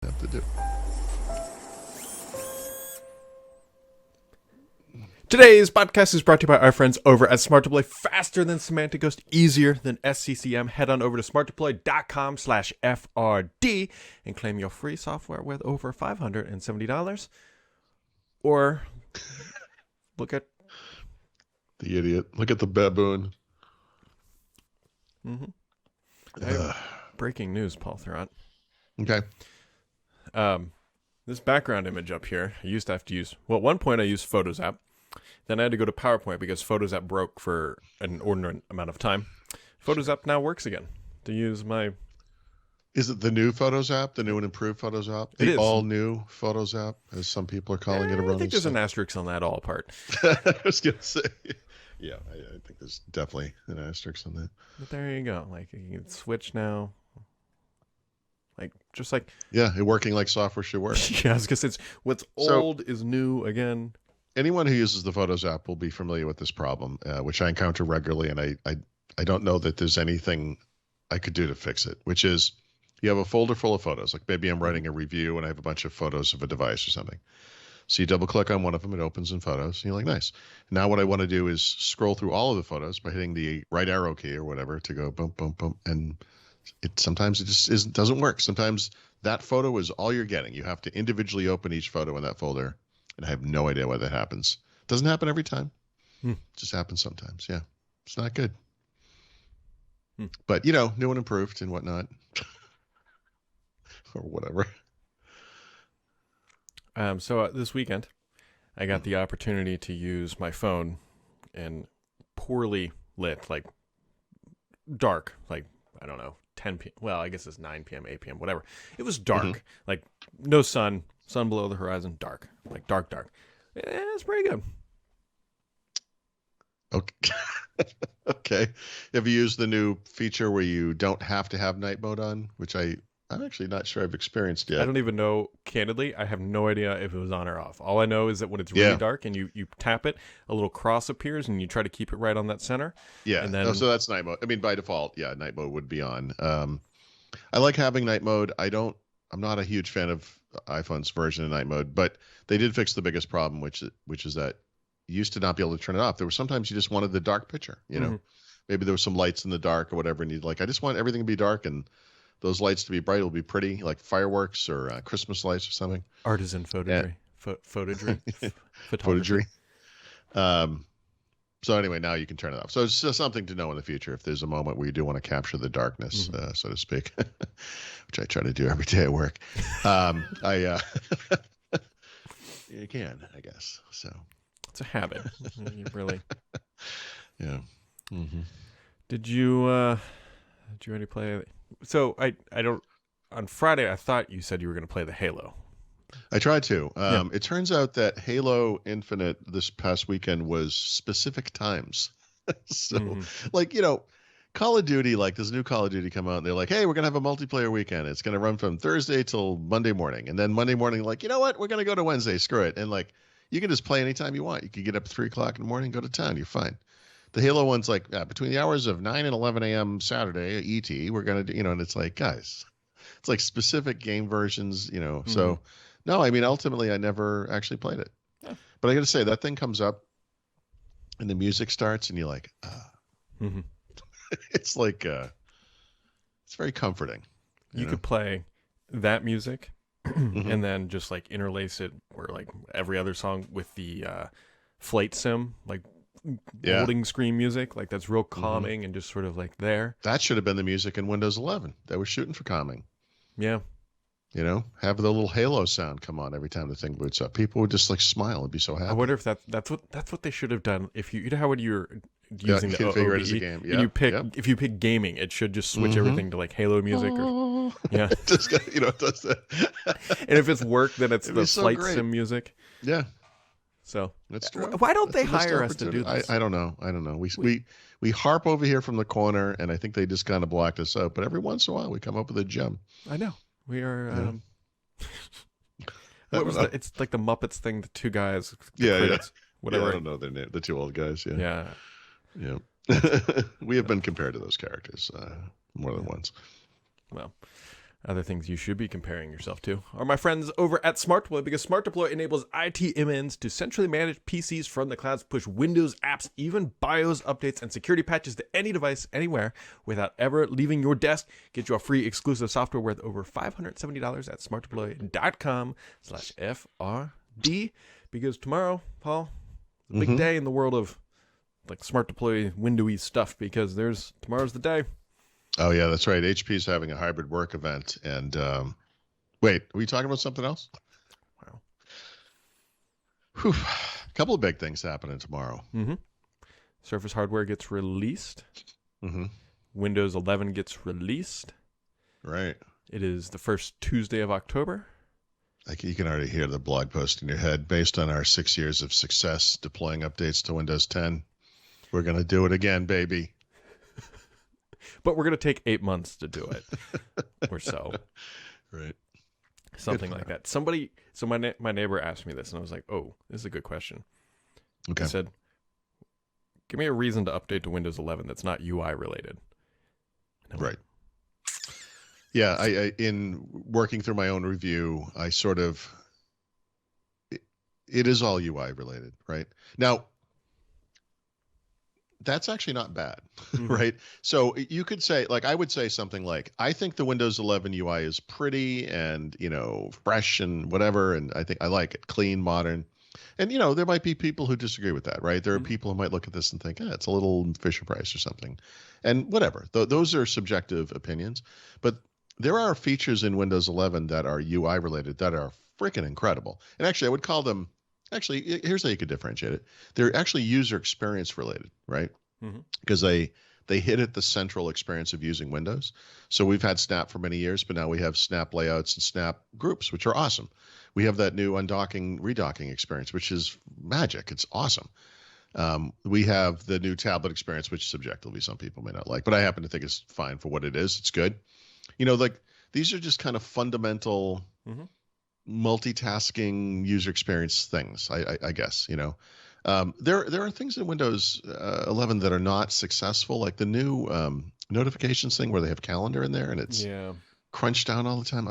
Have to do. Today's podcast is brought to you by our friends over at Smart Deploy. Faster than Semantic Ghost, easier than SCCM. Head on over to smartdeploy.com/FRD and claim your free software with over $570. Or look at The idiot. Look at the baboon. breaking news, Paul Thurrott. Okay. This background image up here, I used to have to use, well, at one point I used Photos app. Then I had to go to PowerPoint because Photos app broke for an inordinate amount of time. Photos app now works again to use my... Is it the new Photos app? The new and improved Photos app? It The is. all-new Photos app, as some people are calling it. I think there's an asterisk on that all part. I was going to say. Yeah, I think there's definitely an asterisk on that. But there you go. Like, you can switch now. Like, just like... Yeah, it working like software should work. Yeah, because it's what's old is new again. Anyone who uses the Photos app will be familiar with this problem, which I encounter regularly, and I don't know that there's anything I could do to fix it, which is you have a folder full of photos. Like maybe I'm writing a review and I have a bunch of photos of a device or something. So you double click on one of them, it opens in Photos, and you're like, nice. Now what I want to do is scroll through all of the photos by hitting the right arrow key or whatever to go boom, boom, boom. And sometimes it just doesn't work. Sometimes that photo is all you're getting. You have to individually open each photo in that folder. And I have no idea why that happens. Doesn't happen every time. It just happens sometimes. Yeah. It's not good. But, new and improved and whatnot. Or whatever. So this weekend, I got the opportunity to use my phone in poorly lit, like dark, like, I don't know, 10 p.m. Well, I guess it's 9 p.m., 8 p.m., whatever. It was dark, like no sun below the horizon, dark, like dark. Yeah, it's pretty good. Okay. Okay. Have you used the new feature where you don't have to have night mode on, which I'm actually not sure I've experienced yet. I don't even know, candidly, I have no idea if it was on or off. All I know is that when it's really dark and you tap it, a little cross appears and you try to keep it right on that center. Yeah. And then... so that's night mode. I mean, by default, yeah, night mode would be on. I like having night mode. I'm not a huge fan of iPhone's version of night mode, but they did fix the biggest problem, which is that you used to not be able to turn it off. There were sometimes you just wanted the dark picture, maybe there were some lights in the dark or whatever. And you'd like, I just want everything to be dark and those lights to be bright. It'll be pretty, like fireworks or Christmas lights or something. Artisan photogry. Photogry. Photogry. So anyway, now you can turn it off. So it's just something to know in the future if there's a moment where you do want to capture the darkness, so to speak, which I try to do every day at work. You can, I guess. So it's a habit. You really. Yeah. Mm-hmm. Did you already play? So I don't. On Friday, I thought you said you were going to play the Halo. I tried to. It turns out that Halo Infinite this past weekend was specific times. So, Call of Duty, like this new Call of Duty come out, and they're like, hey, we're going to have a multiplayer weekend. It's going to run from Thursday till Monday morning. And then Monday morning, like, you know what? We're going to go to Wednesday. Screw it. And, like, you can just play anytime you want. You can get up at 3 o'clock in the morning, go to town. You're fine. The Halo one's like, between the hours of 9 and 11 a.m. Saturday, ET, we're going to do, and it's like, guys, it's like specific game versions, So, no, I mean, ultimately, I never actually played it. Yeah. But I got to say, that thing comes up and the music starts and you're like, It's like, it's very comforting. You could play that music and then just like interlace it or like every other song with the flight sim, like loading screen music. Like that's real calming and just sort of like there. That should have been the music in Windows 11. They were shooting for calming. Yeah. Have the little Halo sound come on every time the thing boots up. People would just like smile and be so happy. I wonder if that's what they should have done. If you know how when you're using the configure it OBE, as a game. and you pick if you pick gaming, it should just switch everything to like Halo music or it does that. And if it's work, then it's the so flight great. sim music. Yeah. So that's true. Why don't they That's a missed hire us to do opportunity. this? I don't know. We harp over here from the corner, and I think they just kind of blocked us out. But every once in a while, we come up with a gem. I know we are. What was that? It's like the Muppets thing. The two guys. Critics, whatever. Yeah, I don't know their name. The two old guys. Yeah. Yeah. We have been compared to those characters more than once. Well, Other things you should be comparing yourself to are my friends over at Smart Deploy, because Smart Deploy enables IT MNs to centrally manage PCs from the clouds, push Windows apps, even BIOS updates and security patches to any device, anywhere, without ever leaving your desk. Get your free exclusive software worth over $570 at smartdeploy.com/FRD. Because tomorrow, Paul, a big day in the world of like Smart Deploy windowy stuff, because tomorrow's the day. Oh yeah, that's right. HP's having a hybrid work event, and wait, are we talking about something else? Wow. Whew. A couple of big things happening tomorrow. Surface hardware gets released. Windows 11 gets released. Right. It is the first Tuesday of October. Like you can already hear the blog post in your head. Based on our 6 years of success deploying updates to Windows 10, we're going to do it again, baby. But we're going to take 8 months to do it or so. Right. Something like that. So my neighbor asked me this, and I was like, oh, this is a good question. Okay. He said, give me a reason to update to Windows 11 that's not UI related. Right. Yeah, I in working through my own review, I sort of, it is all UI related, right? Now, that's actually not bad, right? So you could say, like, I would say something like, I think the Windows 11 UI is pretty and, fresh and whatever, and I think I like it, clean, modern. And, there might be people who disagree with that, right? There are people who might look at this and think, it's a little Fisher-Price or something. And whatever. Those are subjective opinions. But there are features in Windows 11 that are UI related that are freaking incredible. And actually, I would call them, here's how you could differentiate it. They're actually user experience related, right? Because they hit at the central experience of using Windows. So we've had Snap for many years, but now we have Snap layouts and Snap groups, which are awesome. We have that new undocking, redocking experience, which is magic. It's awesome. We have the new tablet experience, which subjectively some people may not like, but I happen to think it's fine for what it is. It's good. Like these are just kind of fundamental multitasking user experience things, I guess, there are things in Windows 11 that are not successful, like the new notifications thing where they have calendar in there and it's crunched down all the time.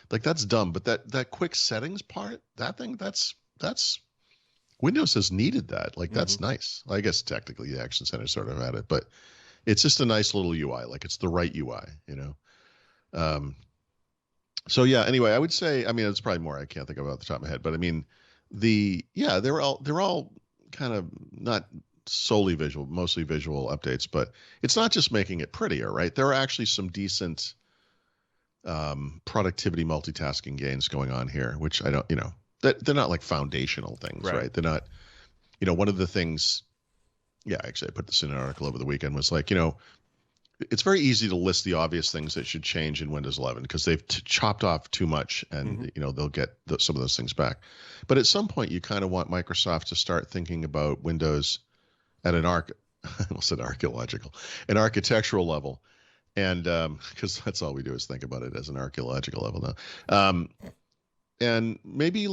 That's dumb, but that quick settings part, that's Windows has needed that. That's nice. I guess technically the Action Center sort of had it, but it's just a nice little UI. Like it's the right UI, So yeah, anyway, I would say, it's probably more I can't think of off the top of my head, but they're all kind of not solely visual, mostly visual updates, but it's not just making it prettier, right? There are actually some decent productivity multitasking gains going on here, which I don't, they're not like foundational things, right? They're not, one of the things, actually I put this in an article over the weekend, was like, it's very easy to list the obvious things that should change in Windows 11 because they've chopped off too much, and they'll get some of those things back. But at some point, you kind of want Microsoft to start thinking about Windows at an architectural level, and because that's all we do is think about it as an archaeological level now. And maybe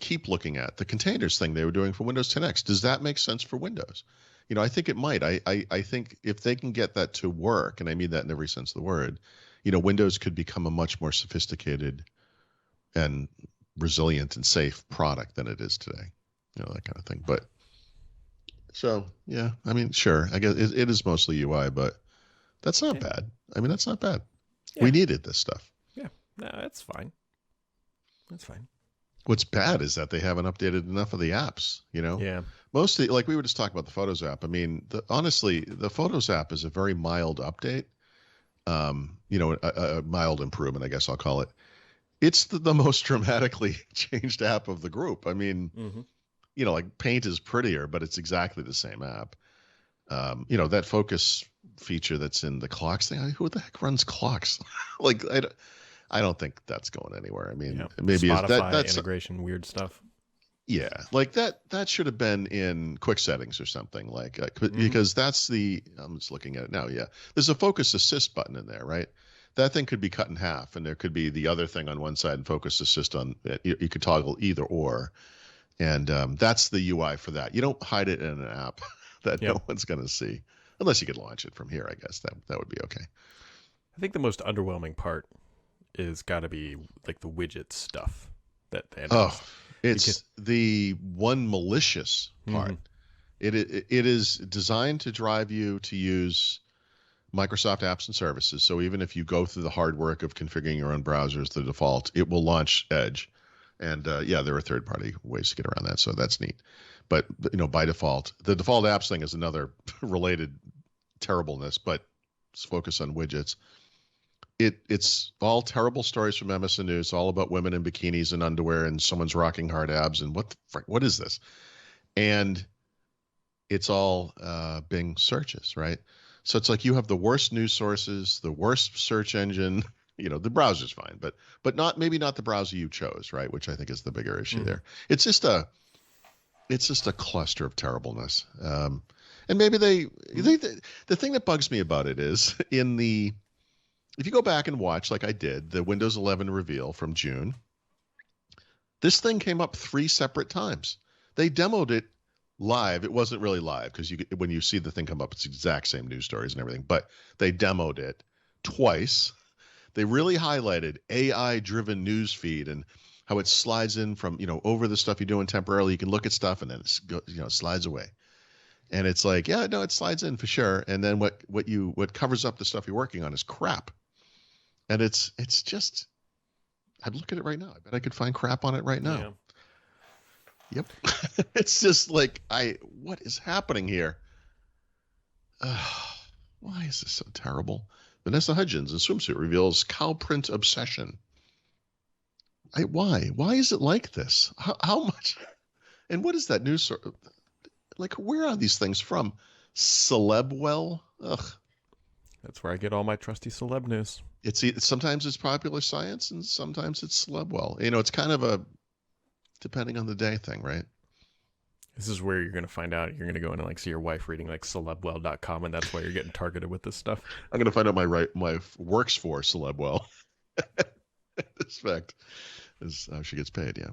keep looking at the containers thing they were doing for Windows 10X. Does that make sense for Windows? I think it might. I think if they can get that to work, and I mean that in every sense of the word, Windows could become a much more sophisticated and resilient and safe product than it is today. That kind of thing. But so, yeah, sure. I guess it is mostly UI, but that's not bad. That's not bad. Yeah. We needed this stuff. Yeah. No, it's fine. That's fine. What's bad is that they haven't updated enough of the apps, Yeah. Mostly, like we were just talking about the Photos app. Honestly, the Photos app is a very mild update. A mild improvement, I guess I'll call it. It's the most dramatically changed app of the group. Like Paint is prettier, but it's exactly the same app. That focus feature that's in the clocks thing. Who the heck runs clocks? I don't think that's going anywhere. Maybe Spotify that's integration, weird stuff. Yeah, like that should have been in quick settings or something, because that's I'm just looking at it now. Yeah, there's a focus assist button in there, right? That thing could be cut in half, and there could be the other thing on one side and focus assist on it. You could toggle either or, and that's the UI for that. You don't hide it in an app that no one's going to see, unless you could launch it from here. I guess that would be okay. I think the most underwhelming part is got to be like the widget stuff that they Oh, announced. it's the one malicious part. Mhm. It is designed to drive you to use Microsoft apps and services. So even if you go through the hard work of configuring your own browser as the default, it will launch Edge. And yeah, there are third-party ways to get around that, so that's neat. But by default, the default apps thing is another related terribleness. But let's focus on widgets. It's all terrible stories from MSN News, all about women in bikinis and underwear, and someone's rocking hard abs, and what is this? And it's all Bing searches, right? So it's like you have the worst news sources, the worst search engine. The browser's fine, but maybe not the browser you chose, right? Which I think is the bigger issue there. It's just a cluster of terribleness. And maybe the thing that bugs me about it is if you go back and watch, like I did, the Windows 11 reveal from June, this thing came up 3 separate times. They demoed it live. It wasn't really live because when you see the thing come up, it's the exact same news stories and everything. But they demoed it twice. They really highlighted AI-driven news feed and how it slides in from over the stuff you're doing temporarily. You can look at stuff and then it slides away. And it's like, yeah, no, it slides in for sure. And then what covers up the stuff you're working on is crap. And it's just, I'd look at it right now. I bet I could find crap on it right now. Yeah. Yep. It's just like, what is happening here? Why is this so terrible? Vanessa Hudgens in swimsuit reveals cow print obsession. Why? Why is it like this? How much? And what is that news? Like, where are these things from? Celebwell? Ugh. That's where I get all my trusty celeb news. Sometimes it's Popular Science and sometimes it's Celebwell. It's kind of a depending on the day thing, right? This is where you're going to find out. You're going to go in and see your wife reading celebwell.com, and that's why you're getting targeted with this stuff. I'm going to find out my wife works for Celebwell. This fact is how she gets paid, yeah.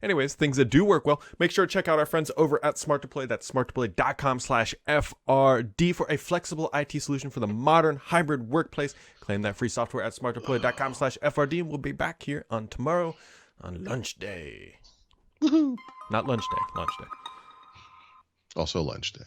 Anyways, things that do work well, make sure to check out our friends over at Smart2Play. That's smarttoplay.com/FRD for a flexible IT solution for the modern hybrid workplace. Claim that free software at smarttoplay.com/FRD, and we'll be back here on tomorrow on lunch day. Woohoo! Not lunch day, launch day. Also lunch day.